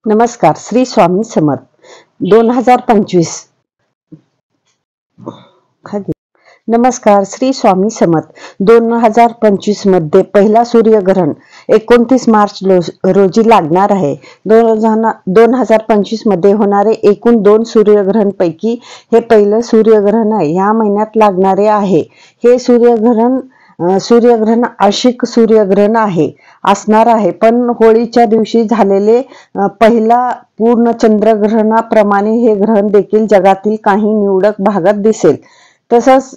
नमस्कार. श्री स्वामी समर्थ. 2025. नमस्कार. श्री स्वामी समर्थ. 2025 मध्ये पहिला सूर्यग्रहण 29 मार्च रोजी लागणार आहे. 2025 मध्ये होणारे एकूण 2 सूर्यग्रहणपैकी हे पहिलं सूर्यग्रहण आहे. ह्या महिन्यात लागणारे आहे. हे सूर्यग्रहण आंशिक सूर्यग्रहण असणार आहे, पण होळीच्या दिवशी झालेले पहिला पूर्ण चंद्रग्रहणाप्रमाणे हे ग्रहण देखील जगातील काही निवडक भागात दिसेल. तसंच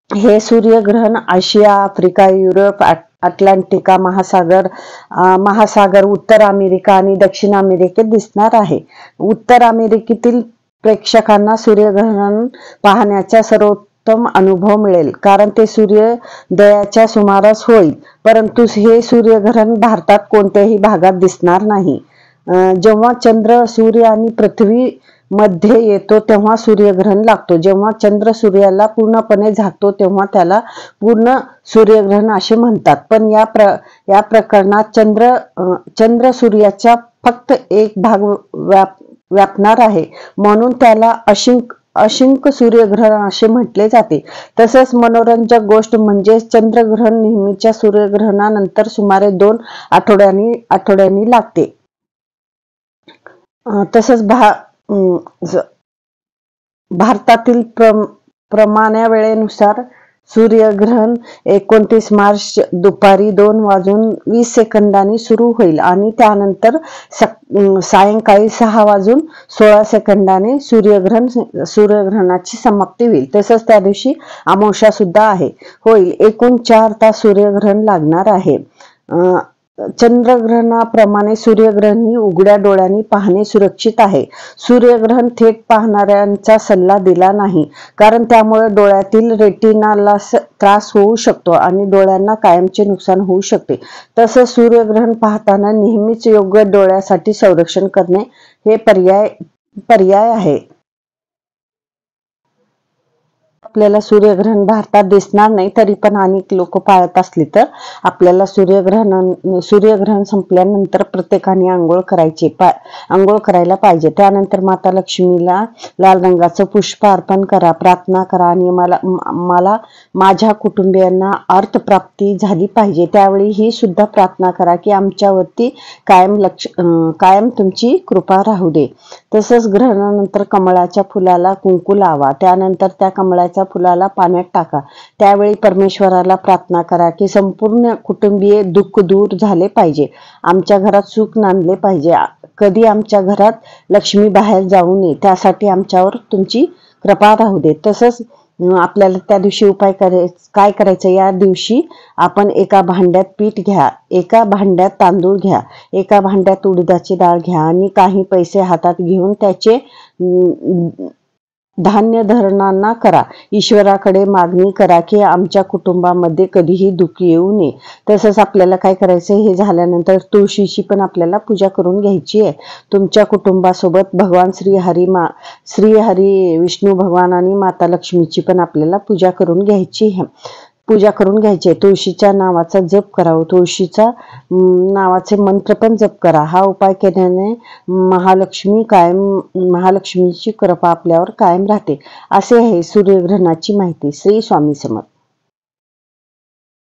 हे सूर्यग्रहण आशिया, आफ्रिका, युरोप, अटलांटिका महासागर, उत्तर अमेरिका आणि दक्षिण अमेरिकेत दिसणार आहे. उत्तर अमेरिकेतील प्रेक्षकांना सूर्यग्रहण पाहण्याचा सर्वोत्तम अनुभव मिळेल, कारण ते सूर्योदयाच्या सुमारास होईल. परंतु हे सूर्यग्रहण भारतात कोणत्याही भागात दिसणार नाही. जेव्हा चंद्र, सूर्य आणि पृथ्वी मध्ये येतो तेव्हा सूर्यग्रहण लागतो. जेव्हा चंद्र सूर्याला पूर्णपणे झाकतो तेव्हा त्याला पूर्ण सूर्यग्रहण असे म्हणतात. पण या प्रकरणात चंद्र सूर्याचा फक्त एक भाग व्यापणार आहे, म्हणून त्याला अंशिक सूर्यग्रहण असे म्हटले जाते. तसेच मनोरंजक गोष्ट म्हणजे चंद्रग्रहण नेहमीच्या सूर्यग्रहणानंतर सुमारे 2 आठवड्यांनी लागते. तसंच भारतातील प्रमाणवेळेनुसार सूर्यग्रहण 29 मार्च दुपारी 2:20 सुरू होईल आणि त्यानंतर सायंकाळी 6:16 सूर्यग्रहणाची समाप्ती होईल. तसंच त्या दिवशी अमावस्या सुद्धा होईल. एकूण 4 तास सूर्यग्रहण लागणार आहे. चंद्रग्रहणाप्रमाणे सूर्यग्रहणही उघड्या डोळ्यांनी पाहणे सुरक्षित आहे. सूर्यग्रहण थेट पाहणाऱ्यांचा सल्ला दिला नाही, कारण त्यामुळे डोळ्यातील रेटिनाला त्रास होऊ शकतो आणि डोळ्यांना कायमचे नुकसान होऊ शकते. तसंच सूर्यग्रहण पाहताना नेहमीच योग्य डोळ्यासाठी संरक्षण करणे हे पर्याय आहे. आपल्याला सूर्यग्रहण भारतात दिसणार नाही, तरी पण अनेक लोक पाळत असली तर आपल्याला सूर्यग्रहण संपल्यानंतर प्रत्येकाने आंघोळ करायला पाहिजे. त्यानंतर माता लक्ष्मीला लाल रंगाचं पुष्प अर्पण करा, प्रार्थना करा आणि मला माझ्या कुटुंबियांना अर्थप्राप्ती झाली पाहिजे. त्यावेळी ही सुद्धा प्रार्थना करा की आमच्यावरती कायम तुमची कृपा राहू दे. तसंच ग्रहणानंतर कमळाच्या फुलाला कुंकू लावा. त्यानंतर त्या कमळाच्या फुलाला पाण्यात टाका. त्यावेळी परमेश्वराला प्रार्थना करा की संपूर्ण कुटुंबीय दुःख दूर झाले पाहिजे, आमच्या घरात सुख नांदले पाहिजे, कधी आमच्या घरात लक्ष्मी बाहेर जाऊ नये, त्यासाठी आमच्यावर तुमची कृपा राहू दे. तसंच आपल्याला त्या दिवशी उपाय काय करायचं, या दिवशी आपण एका भांड्यात पीठ घ्या, एका भांड्यात तांदूळ घ्या, एका भांड्यात उडदाची डाळ घ्या आणि काही पैसे हातात घेऊन त्याचे धान्य धारणांना करा. ईश्वराकडे मागणी करा की आमच्या कुटुंबामध्ये कधीही दुःख येऊ नये. तसंच आपल्याला काय करायचं, हे झाल्यानंतर तुळशीची पण आपल्याला पूजा करून घ्यायची आहे. तुमच्या कुटुंबासोबत भगवान श्रीहरी विष्णू भगवान आणि माता लक्ष्मीची पण आपल्याला पूजा करून घ्यायची आहे. तुळशीच्या नावाचा जप करावा, तुळशीचा नावाचे मंत्र पण जप करा. हा उपाय केल्याने महालक्ष्मीची कृपा आपल्यावर कायम राहते. असे आहे सूर्यग्रहणाची माहिती. श्री स्वामी समर्थ.